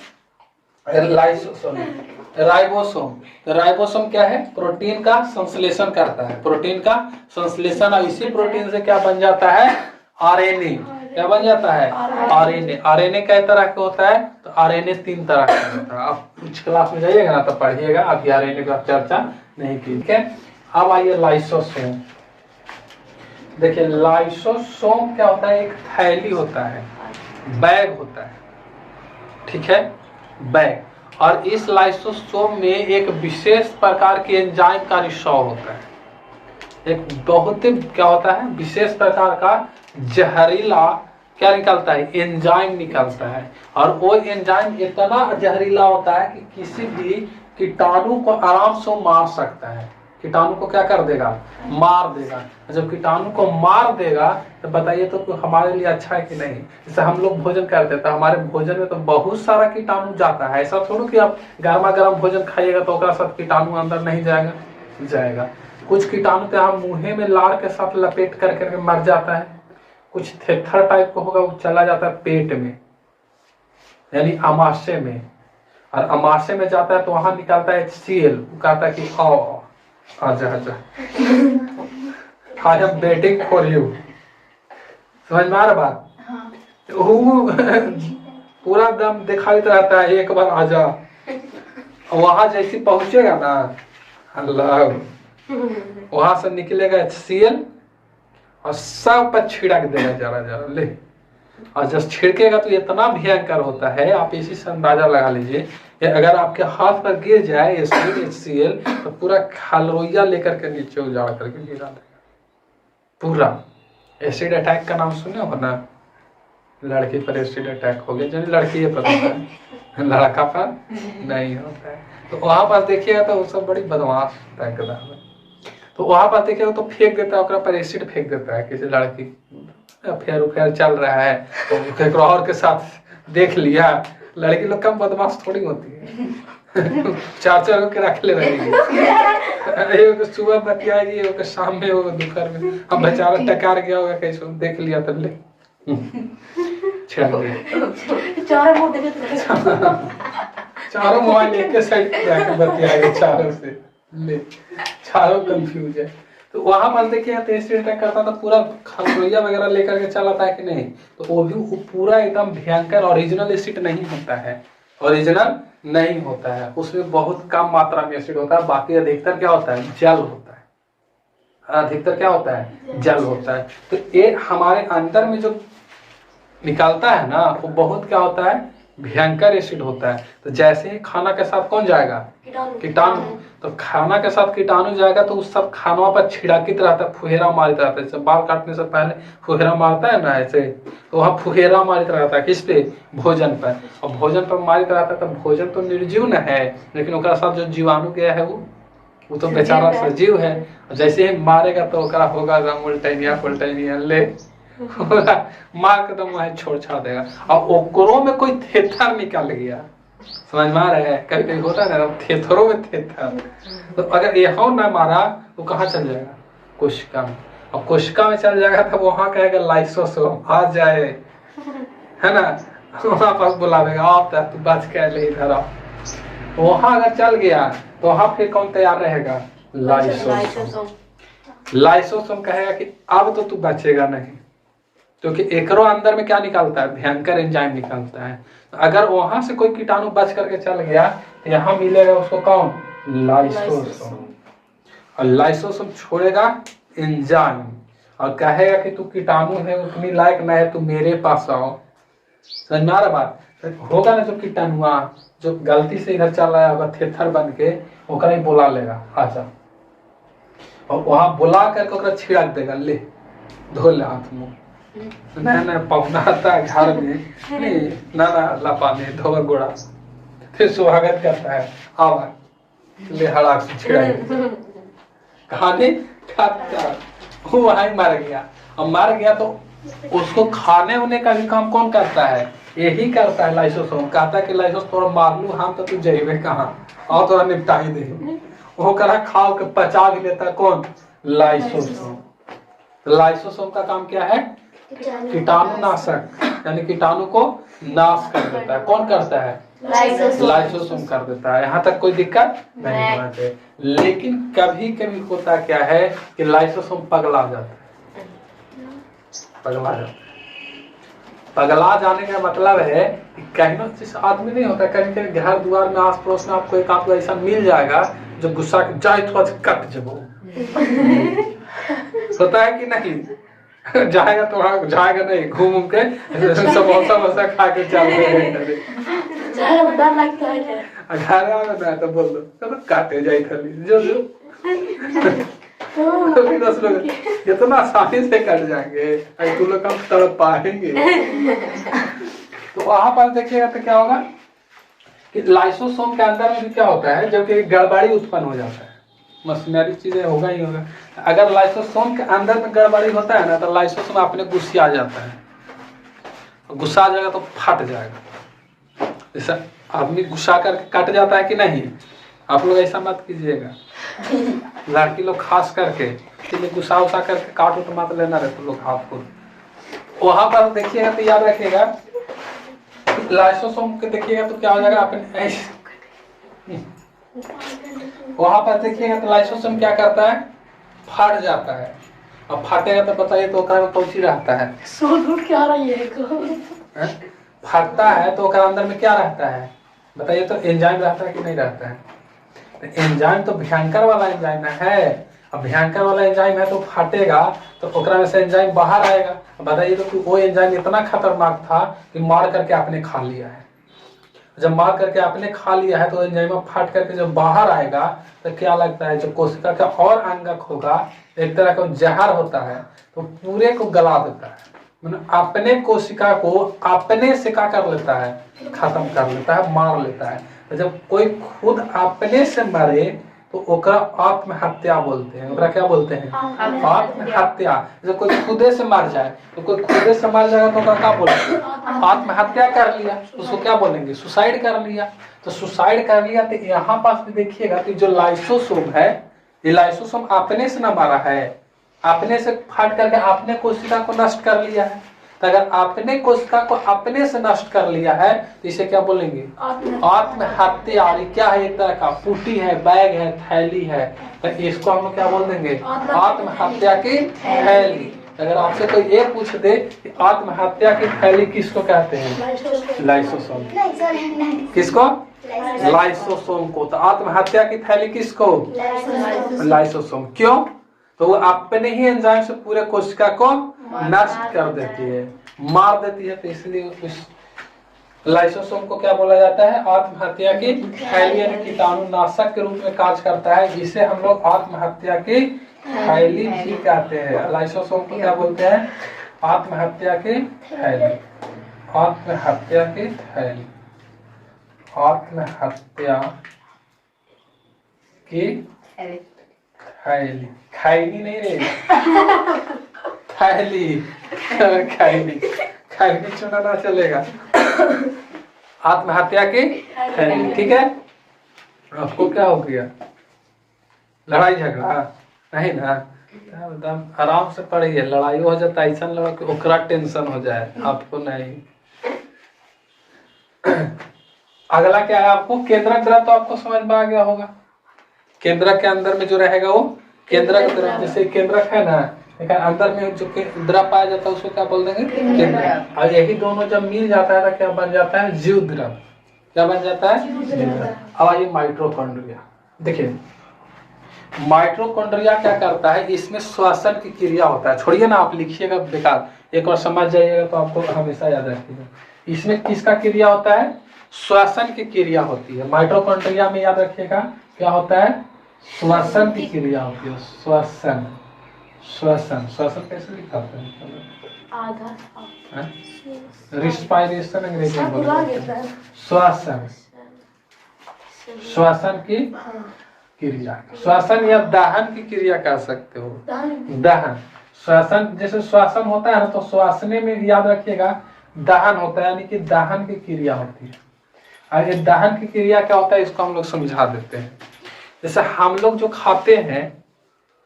राइबोसोम। तो राइबोसोम क्या है? प्रोटीन का संश्लेषण करता है, प्रोटीन का संश्लेषण, और इसी प्रोटीन से क्या बन जाता है? आरएनए। क्या बन जाता है? आरएनए। आरएनए कई तरह का होता है? तो आरएनए 3 तरह का होता है। आप कुछ क्लास में जाइएगा ना तो पढ़िएगा, अभी आरएनए का चर्चा नहीं की। ठीक है, अब आइए लाइसोसोम। देखिए लाइसोसोम क्या होता है? एक थैली होता है, बैग होता है, ठीक है बैग। और इस लाइसोसोम में एक विशेष प्रकार की एंजाइम का रिसाव होता है, एक बहुत ही क्या होता है? विशेष प्रकार का जहरीला क्या निकलता है? एंजाइम निकलता है। और वो एंजाइम इतना जहरीला होता है कि किसी भी कीटाणु को आराम से मार सकता है। कीटाणु को क्या कर देगा? मार देगा। जब कीटाणु को मार देगा तो बताइए तो हमारे लिए अच्छा है कि नहीं? जैसे हम लोग भोजन करते हैं तो हमारे भोजन में तो बहुत सारा कीटाणु जाता है। ऐसा थोड़ा कि आप गर्मा गर्म भोजन खाइएगा तो उसका साथ कीटाणु अंदर नहीं जाएगा, जाएगा। कुछ कीटाणु तो हम मुँहे में लाड़ के साथ लपेट करके मर जाता है, कुछ थेथर टाइप को होगा वो चला जाता है पेट में, यानी आमाशय में। और आमाशय में जाता है तो वहां निकलता है HCl, वो कहता है कि आओ आजा आजा, I am waiting for you. समझ में आ रहा बात? वो पूरा दम दिखाई रहता है, एक बार आजा। वहां जैसे पहुंचेगा ना अल्लाह, वहां से निकलेगा HCl और सब पर छिड़क देगा जरा जरा ले। और जब छिड़केगा तो इतना भयंकर होता है, आप इसी से अंदाजा लगा लीजिए। अगर आपके हाथ पर गिर जाए एसिड HCl तो पूरा खलरोइया लेकर के नीचे उजाड़ करके गिरा देगा पूरा। एसिड अटैक का नाम सुने हो ना? लड़की पर एसिड अटैक हो गया, जो लड़की ये पता है, लड़का पर नहीं होता है। तो वहां पर देखिएगा तो वो सब बड़ी बदमाश होता है। तो वहां पर देखिएगा तो फेंक देता है, ओकरा पर एसिड फेंक देता है। किसी लड़की अफेयर चल रहा है तो और के साथ देख लिया। लड़की लोग कम बदमाश थोड़ी होती है, 4 के रख ले रहेगी, सुबह बतियाएगी, एक शाम में, वो दोपहर में। अब बेचारा टकार गया होगा कैसे, देख लिया तब ले छिड़क दिया। चारों मोबाइल एक के साइड बतियाएगा, चारों से ले, चारों कंफ्यूज है। तो वहां पर देखिए तो एसिड अटैक करता था, पूरा खलरोइया वगैरह लेकर के चला था कि नहीं? तो वो भी वो पूरा एकदम भयंकर ओरिजिनल एसिड नहीं होता है, ओरिजिनल नहीं होता है, उसमें बहुत कम मात्रा में एसिड होता है। बाकी अधिकतर क्या होता है? जल होता है। अधिकतर क्या होता है? जल होता है। तो ये हमारे अंदर में जो निकलता है ना, वो बहुत क्या होता है? भयंकर एसिड होता है। तो जैसे ही खाना के साथ कौन जाएगा? कीटाणु। तो खाना के साथ कीटाणु जाएगा तो उस सब खानों पर छिड़कित रहता है, फुहेरा मारित रहता है। जैसे बाल काटने से पहले फुहेरा मारता है ना ऐसे, तो वहाँ फुहेरा मारित रहता है। किस पे? भोजन पर। और भोजन पर मारित रहता है तो भोजन तो निर्जीव न है, लेकिन उसके साथ जो जीवाणु गया है वो वो तो बेचारा सजीव है, जैसे ही मारेगा तो ओकरा होगा उल्टैनिया ले मार के तो वहीं छोड़ छाड़ देगा। और ओकरो में कोई थेथर निकल गया, समझ में आ रहा है? कभी कभी होता है ना थेथरों में थेथर, तो अगर यहाँ ना मारा तो कहाँ चल जाएगा? कोशिका में। और कोशिका में चल जाएगा तो वहां कहेगा लाइसोसोम आ जाए, है ना, वहां पास बुलावेगा आप तू बच के ले इधर आ। वहां अगर चल गया तो वहां फिर कौन तैयार रहेगा? लाइसोसोम। लाइसोसोम कहेगा कि अब तो तू बचेगा नहीं, क्योंकि एकरो अंदर में क्या निकलता है? भयंकर एंजाइम निकलता है। तो अगर वहां से कोई कीटाणु बच करके चल गया तो यहाँ मिलेगा उसको कौन? लाइसोसोम। और लाइसोसोम छोड़ेगा एंजाइम और कहेगा कि तू कीटाणु है, उतनी लायक न है, तू मेरे पास आओ। समझ में आ रहा बात? होगा ना जो कीटाणुआ जो गलती से इधर चल रहा है थेथर बन के, ओकरा ही बुला लेगा आजा, और वहां बुला करके ओकरा छिड़क देगा, ले धो ले हाथ मुंह, ना पहुना आता है घर में, नहीं ना लपाने धोगा गोड़ा, फिर स्वागत करता है, आवा ले हड़ाक से छिड़क खाने खाता, वो वहां मार गया। और मार गया तो उसको खाने होने का भी काम कौन करता है? यही करता है लाइसोसोम। कहता है कि लाइसोसोम थोड़ा मार लू हम तो तू जेबे कहाँ और थोड़ा निपटा ही दे, वो करा खाओ के पचा भी लेता है कौन? लाइसोसोम। लाइसोसोम का काम क्या है? कीटाणु नाशक, यानी कीटाणु को नाश कर देता है। कौन करता है? लाइसोसोम कर देता है। यहाँ तक कोई दिक्कत नहीं होना चाहिए। लेकिन कभी कभी होता क्या है कि लाइसोसोम पगला जाता है, पगला जाता है। पगला जाने का मतलब है कि कहीं ना जिस आदमी नहीं होता, कहीं कहीं घर द्वार में आस पड़ोस में आपको एक आपको ऐसा मिल जाएगा जो गुस्सा जाए थोड़ा कट जब होता है कि नहीं? जाएगा तो वहां जाएगा नहीं, घूम के समोसा वोसा खा के चल रहे घर आवे तो बोल दो चलो काटे जाए खाली जो तो 10 लोग इतना आसानी से कट जाएंगे, तू लोग कम तड़प पाएंगे। तो वहां पर देखिएगा तो क्या होगा कि लाइसोसोम के अंदर में भी क्या होता है, जबकि गड़बड़ी उत्पन्न हो जाता है, मशीनरी चीजें होगा ही होगा। अगर लाइसोसोम के अंदर में गड़बड़ी होता है ना तो लाइसोसोम अपने गुस्सा आ जाता है, गुस्सा आ जाएगा तो फट जाएगा। जैसा आदमी गुस्सा करके कट जाता है कि नहीं? आप लोग ऐसा मत कीजिएगा, लड़की लोग खास करके गुस्सा उसा करके काटो तो मत लेना रहते लोग हाथ को। वहां पर देखिएगा तो याद रखिएगा लाइसोसोम के देखिएगा तो क्या हो जाएगा अपने ऐसे, वहां पर देखिएगा तो लाइसोसोम क्या करता है? फट जाता है। अब फटेगा तो बताइए तो कौन सी रहता है? क्या रही है? फटता है तो अंदर में क्या रहता है बताइए तो? एंजाइम रहता है कि नहीं रहता है? तो एंजाइम तो भयंकर वाला एंजाइम है। अब भयंकर वाला एंजाइम है तो फटेगा तो ओकरा में से एंजाइम बाहर आएगा। बताइए तो वो एंजाइम इतना खतरनाक था कि मार करके आपने खा लिया है। जब मार करके आपने खा लिया है तो एंजाइम फट करके जब बाहर आएगा तो क्या लगता है, जो कोशिका का और अंगक होगा एक तरह का जहर होता है तो पूरे को गला देता है, मतलब अपने कोशिका को अपने से क्या कर लेता है? खत्म कर लेता है, मार लेता है। तो जब कोई खुद अपने से मरे तो ओकरा आत्महत्या बोलते हैं। ओकरा क्या बोलते हैं? आत्महत्या। जब कोई खुदे से मर जाए तो कोई खुदे से मर जाएगा तो ओकरा क्या बोलेंगे? आत्महत्या कर लिया, उसको क्या बोलेंगे? सुसाइड कर लिया। तो सुसाइड कर लिया तो यहाँ पास भी देखिएगा कि जो लाइसोसोम है, ये लाइसोसोम अपने से न मारा है, अपने से फाट करके अपने कोशिका को नष्ट कर लिया है। तो अगर अपने कोशिका को अपने से नष्ट कर लिया है तो इसे क्या बोलेंगे? आत्महत्या। क्या है? एक तरह का पुटी है, बैग है, थैली है, तो इसको हम लोग क्या बोल देंगे? आत्महत्या की थैली। अगर आपसे कोई ये पूछ दे कि आत्महत्या की थैली किसको कहते हैं? लाइसोसोम। किसको? लाइसोसोम को। तो आत्महत्या की थैली किसको? लाइसोसोम। क्यों? तो वो अपने ही एंजाइम से पूरे कोशिका को नष्ट कर देती है, मार देती है। तो इसलिए उस लाइसोसोम को क्या बोला जाता है? आत्महत्या की थैली, यानी कीटाणु नाशक के रूप में कार्य करता है, जिसे हम लोग आत्महत्या की थैली भी कहते हैं। लाइसोसोम को क्या बोलते हैं? आत्महत्या की थैली। आत्महत्या की थैली, आत्महत्या की खैली, खैली नहीं रे, खैली, खैली, खैली चुना ना चलेगा। आत्महत्या की खैली, ठीक है। आपको क्या हो गया? लड़ाई झगड़ा नहीं ना, एकदम आराम से पढ़िए। लड़ाई हो जाता है ऐसा लगा कि ओकरा टेंशन हो जाए, आपको नहीं। अगला क्या है आपको? केंद्रक द्रव, तो आपको समझ में आ गया होगा। केंद्रक के अंदर में जो रहेगा वो केंद्रक द्रव। जैसे केंद्रक है ना, लेकिन अंदर में जो द्रव पाया जाता है उसको क्या बोल देंगे? केंद्रक। और यही दोनों जब मिल जाता है तो क्या बन जाता है? जीव द्रव। क्या बन जाता है? जीव द्रव। अब आइए माइटोकॉन्ड्रिया। देखिए माइटोकॉन्ड्रिया क्या करता है, इसमें श्वसन की क्रिया होता है। छोड़िए ना, आप लिखिएगा बेकार, एक बार समझ जाइएगा तो आपको हमेशा याद रखिएगा। इसमें किसका क्रिया होता है? श्वसन की क्रिया होती है। माइटोकॉन्ड्रिया में याद रखिएगा क्या होता है? श्वसन की क्रिया होती है। श्वसन, श्वसन, श्वसन कैसे लिखा होता है? आधा रिस्पायरेशन अंग्रेजी में बोलते हैं। श्वसन, श्वसन की क्रिया, श्वसन या दहन की क्रिया कह सकते हो। दहन, श्वसन, जैसे श्वसन होता है ना, तो श्वासने में याद रखिएगा दहन होता है, यानी कि दहन की क्रिया होती है। और ये दहन की क्रिया क्या होता है इसको हम लोग समझा देते हैं। जैसे हम लोग जो खाते हैं,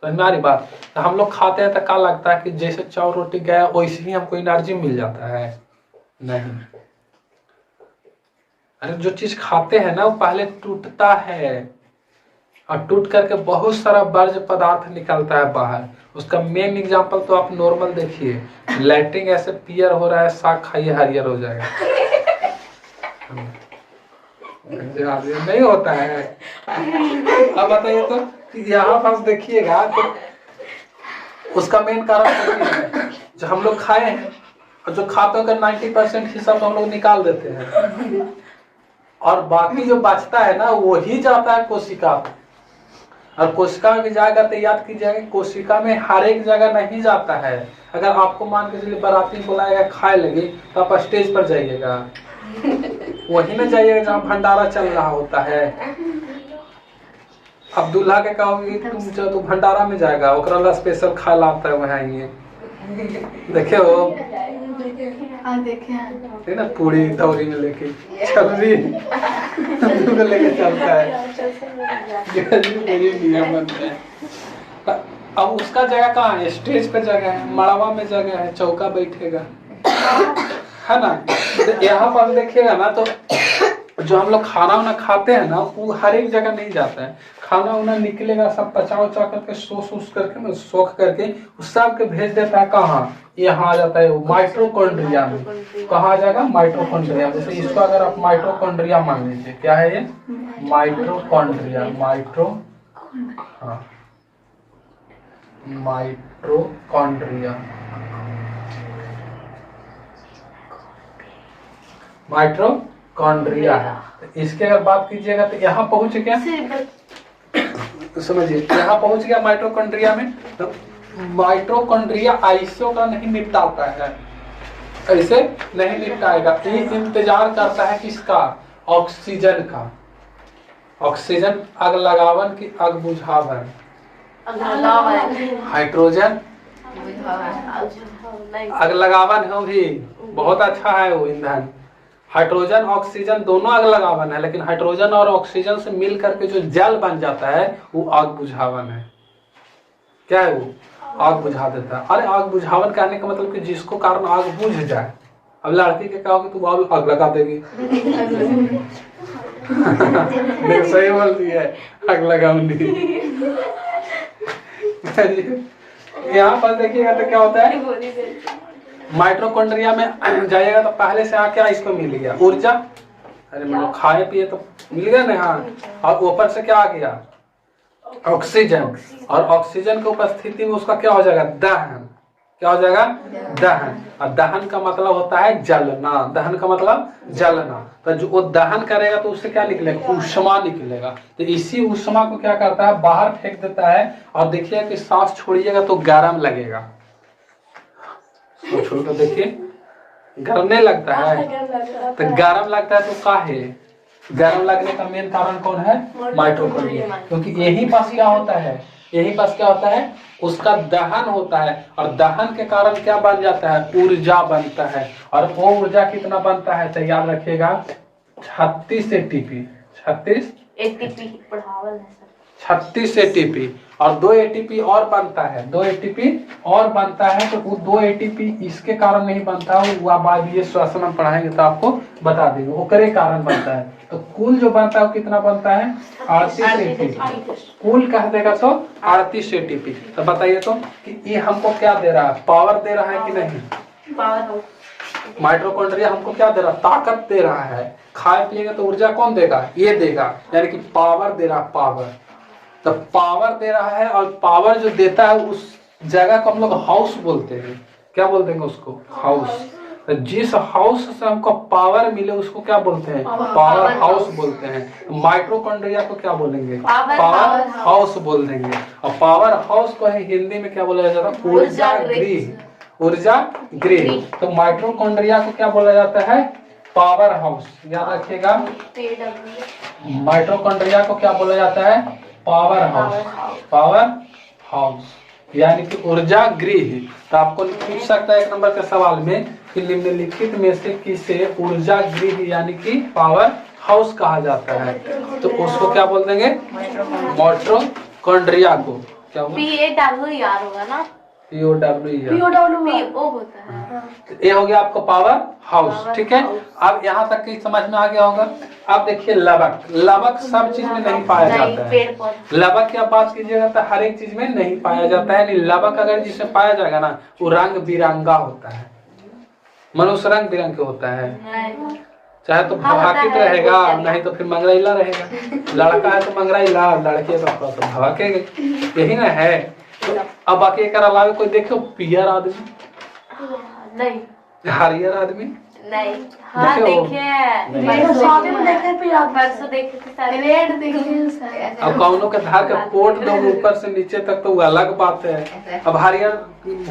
समझ में आ रही बात? तो हम लोग खाते हैं तो क्या लगता है कि जैसे चावल रोटी गया वैसे ही हमको एनर्जी मिल जाता है? नहीं। अरे जो चीज खाते हैं ना वो पहले टूटता है और टूट करके बहुत सारा वर्ज्य पदार्थ निकलता है बाहर। उसका मेन एग्जांपल तो आप नॉर्मल देखिए, लैट्रिन ऐसे पियर हो रहा है, साग खाइए हरियर हो जाएगा। नहीं होता है। अब बताइए तो यहाँ पास देखिएगा तो उसका मेन कारण है जो हम लोग खाए हैं, और जो खाते हैं 90% हिस्सा तो हम लोग निकाल देते हैं, और बाकी जो बचता है ना वही जाता है कोशिका। और कोशिका में भी जाएगा तो याद कीजिएगा कोशिका में हर एक जगह नहीं जाता है। अगर आपको मान के चलिए बाराती बुलाएगा खाए लगे तो आप स्टेज पर जाइएगा, वही ना जाइएगा जहाँ भंडारा चल रहा होता है। अब दूल्हा के कहोगे तुम जो तो भंडारा में जाएगा, ओकरा ला स्पेशल खा लाता है वहाँ ये देखे हो, देखे ना पूरी दौरी में लेके चल रही लेके चलता है। अब उसका जगह कहाँ है? स्टेज पे जगह है, मड़वा में जगह है, चौका बैठेगा, है ना। यहाँ पर देखिएगा ना तो जो हम लोग खाना वाना खाते हैं ना वो हर एक जगह नहीं जाता है। खाना वाना निकलेगा सब पचा उचा करके सोख करके सोख करके उस सब के भेज देता है कहाँ? यहाँ आ जाता है माइटोकॉन्ड्रिया में। कहाँ आ जाएगा? माइटोकॉन्ड्रिया। जैसे इसको अगर आप माइटोकॉन्ड्रिया मान लीजिए, क्या है ये? माइटोकॉन्ड्रिया। हाँ माइटोकॉन्ड्रिया, माइटोकॉन्ड्रिया है। तो इसके अगर बात कीजिएगा तो यहाँ पहुंच गया, तो समझिए यहाँ पहुंच गया माइटोकॉन्ड्रिया में। तो माइटोकॉन्ड्रिया ऐसे का नहीं निपटाता है, ऐसे नहीं निपटाएगा। ये इंतजार करता है किसका? ऑक्सीजन का। ऑक्सीजन अग लगावन की अग बुझावन, हाइड्रोजन अग लगावन हो भी बहुत अच्छा है वो ईंधन। हाइड्रोजन ऑक्सीजन दोनों आग लगावन है, लेकिन हाइड्रोजन और ऑक्सीजन से मिल करके जो जल बन जाता है वो आग बुझावन है। क्या है वो? आग बुझा देता है। अरे आग बुझावन कहने का मतलब कि जिसको कारण आग बुझ जाए। अब लड़की के कहोगे तू आग लगा देगी सही बोलती है, आग लगाऊंगी। यहाँ पर देखिएगा तो क्या होता है, माइटोकॉन्ड्रिया में जाइएगा तो पहले से क्या इसको मिल गया? ऊर्जा। अरे मतलब खाए पिए तो मिल गया ना। हाँ, और ऊपर से क्या आ गया? ऑक्सीजन। और ऑक्सीजन की उपस्थिति में उसका क्या हो जाएगा? दहन। क्या हो जाएगा? दहन। और दहन का मतलब होता है जलना। दहन का मतलब जलना। तो जो वो दहन करेगा तो उससे क्या निकलेगा? ऊष्मा निकलेगा। तो इसी ऊष्मा को क्या करता है? बाहर फेंक देता है। और देखिए कि सांस छोड़िएगा तो गर्म लगेगा। तो छोड़ कर देखिए गर्म नहीं लगता है। तो गर्म लगता है तो काहे? गर्म लगने का मेन कारण कौन है? माइटोकॉन्ड्रिया। क्योंकि यही पास क्या होता है, यही पास क्या होता है, उसका दहन होता है, और दहन के कारण क्या बन जाता है? ऊर्जा बनता है। और वो ऊर्जा कितना बनता है तो याद रखिएगा 36 एटीपी। 36 एटीपी बढ़ावल है सर। 36 एटीपी और 2 एटीपी और बनता है, 2 एटीपी और बनता है। तो वो 2 एटीपी इसके कारण नहीं बनता, वो आप बाद ये श्वसन में पढ़ाएंगे तो आपको बता देंगे वो करे कारण बनता है। तो कुल जो बनता है वो कितना बनता है? 38 एटीपी। कुल कह देगा तो 38 एटीपी। तो बताइए तो कि ये हमको क्या दे रहा है? पावर दे रहा है कि नहीं? Power house. माइटोकॉन्ड्रिया हमको क्या दे रहा है? ताकत दे रहा है। खाए पिएंगे तो ऊर्जा कौन देगा? ये देगा, यानी कि पावर दे रहा है, पावर। तो पावर दे रहा है, और पावर जो देता है उस जगह को हम लोग हाउस बोलते हैं। क्या बोलते हैं उसको? हाउस। तो जिस हाउस से हमको पावर मिले उसको क्या बोलते हैं? पावर हाउस बोलते हैं। माइटोकॉन्ड्रिया को क्या बोलेंगे? पावर हाउस बोल देंगे। और पावर हाउस को हिंदी में क्या बोला जाता है? ऊर्जा गृह। ऊर्जा गृह। तो माइटोकॉन्ड्रिया को क्या बोला जाता है? Power house. याद रखिएगा, माइटोकॉन्ड्रिया को क्या बोला जाता है? Power house. पावर हाउस यानी कि ऊर्जा गृह। तो आपको पूछ सकता है 1 नंबर के सवाल में कि निम्नलिखित में से किसे ऊर्जा गृह यानी कि पावर हाउस कहा जाता है? तो उसको क्या बोल देंगे? माइटोकॉन्ड्रिया को क्या बोल? PAWER होगा ना? POW होता है। ये हो गया आपको पावर हाउस। ठीक है, अब यहाँ तक की समझ में आ गया होगा। अब देखिए लवक। लवक सब चीज में नहीं पाया जाता है। लवक की आप बात कीजिएगा तो हर एक चीज में नहीं पाया जाता है। लवक अगर जिसमें पाया जाएगा ना वो रंग बिरंगा होता है। मनुष्य रंग बिरंगे होता है, चाहे तो भवाकित रहेगा, नहीं तो फिर मंगरैला रहेगा। लड़का है तो मंगरैला, लड़की है तो भवाकेगा। यही ना है। तो अब बाकी एक अलावा कोई देखो पियर आदमी? नहीं। हरियर आदमी? नहीं। हाँ देखे अब कौनों के धार के पोट दो ऊपर से नीचे तक तो वो अलग बात है। अब हरियर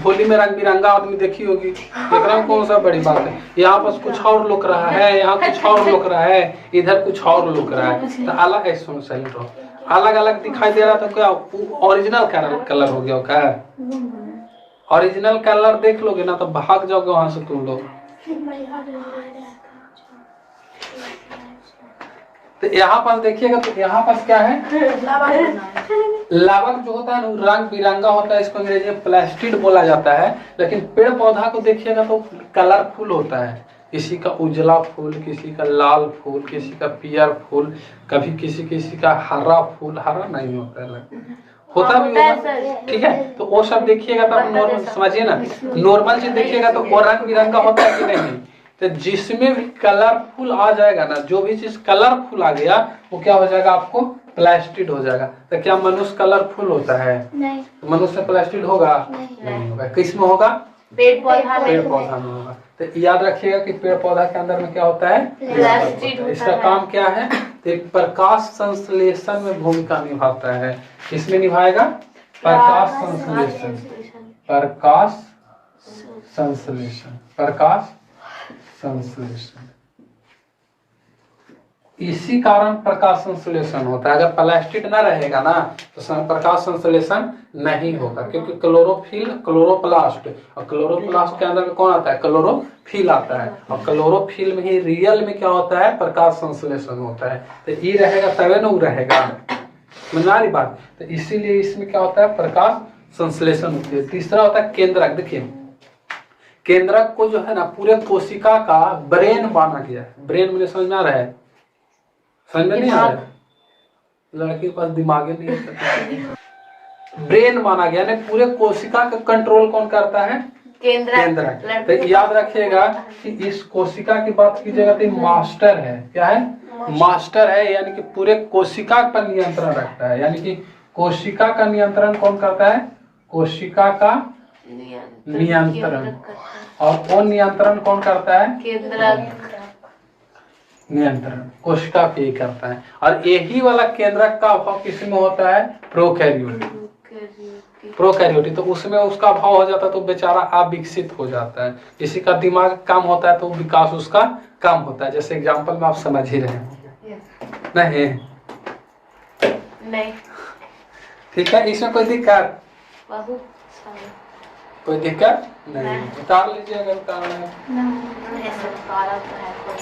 होली में रंग बिरंगा आदमी देखी होगी, एकरा में कौन सा बड़ी बात है? यहाँ पर कुछ और लुक रहा है, यहाँ कुछ और लुक रहा है, इधर कुछ और लुक रहा है। तो अलग है, सुन सही तो अलग अलग दिखाई दे रहा था। क्या ओरिजिनल कलर हो गया क्या? ओरिजिनल कलर देख लोगे ना तो भाग जाओगे वहां से तुम लोग। तो यहाँ पर देखिएगा तो यहाँ पर क्या है? लावक जो होता है ना रंग बिरंगा होता है, इसको अंग्रेजी में प्लास्टिड बोला जाता है। लेकिन पेड़ पौधा को देखिएगा तो कलरफुल होता है। किसी का उजला फूल, किसी का लाल फूल, किसी का पियर फूल, कभी किसी का हरा फूल। हरा नहीं होता है, होता भी होगा। ठीक है, तो वो सब देखिएगा तो नॉर्मल समझिए ना। नॉर्मल चीज देखिएगा तो वो रंग बिरंगा होता है कि नहीं? तो जिसमें भी कलरफुल आ जाएगा ना, जो भी चीज कलरफुल आ गया वो क्या हो जाएगा? आपको प्लास्टिड हो जाएगा। तो क्या मनुष्य कलरफुल होता है? नहीं। तो मनुष्य प्लास्टिड होगा? नहीं होगा। किस में होगा? पेड़ पौधा में होगा। तो याद रखिएगा कि पेड़ पौधा के अंदर में क्या होता है? प्लास्टिड। इसका काम क्या है? तो प्रकाश संश्लेषण में भूमिका निभाता है। किसमें निभाएगा? प्रकाश संश्लेषण। प्रकाश संश्लेषण। प्रकाश संश्लेषण। इसी कारण प्रकाश संश्लेषण होता है। अगर प्लास्टिड ना रहेगा ना तो प्रकाश संश्लेषण नहीं होगा, क्योंकि क्लोरोफिल, क्लोरोप्लास्ट, और क्लोरोप्लास्ट के अंदर में कौन आता है? क्लोरोफिल आता है। और क्लोरोफिल में ही रियल में क्या होता है? प्रकाश संश्लेषण होता है। तो ये रहेगा तभी ना वो रहेगा। समझ आ रही बात? तो इसीलिए इसमें क्या होता है? प्रकाश संश्लेषण होती है। तीसरा होता है केंद्रक। देखिए केंद्रक को जो है ना पूरे कोशिका का ब्रेन माना गया है। ब्रेन मुझे समझ में आ रहा है? समझ में नहीं आ रहा है? लड़के के पास दिमाग नहीं है। ब्रेन माना गया ना पूरे कोशिका का कंट्रोल कौन करता है? केंद्रक। तो याद रखिएगा कि इस कोशिका की बात कीजिएगा तो मास्टर है। क्या है? मास्टर है, यानी कि पूरे कोशिका पर नियंत्रण रखता है। यानी कि कोशिका का नियंत्रण कौन करता है? कोशिका का नियंत्रण। और वो नियंत्रण कौन करता है? केंद्रक। नियंत्रण कोशिका पे ही करता है। और यही वाला केंद्रक का अभाव किसमें होता है? प्रोकैरियोटी। प्रोकैरियोटी तो उसमें उसका अभाव हो जाता है तो बेचारा अविकसित हो जाता है। किसी का दिमाग कम होता है तो विकास उसका कम होता है। जैसे एग्जांपल में आप समझ ही रहे हैं। नहीं नहीं ठीक है, इसमें कोई दिक्कत? बहुत सारे कोई दिक्कत नहीं, नहीं। उतार लीजिए अगर उतारना है। नहीं ऐसे काला तो है कोई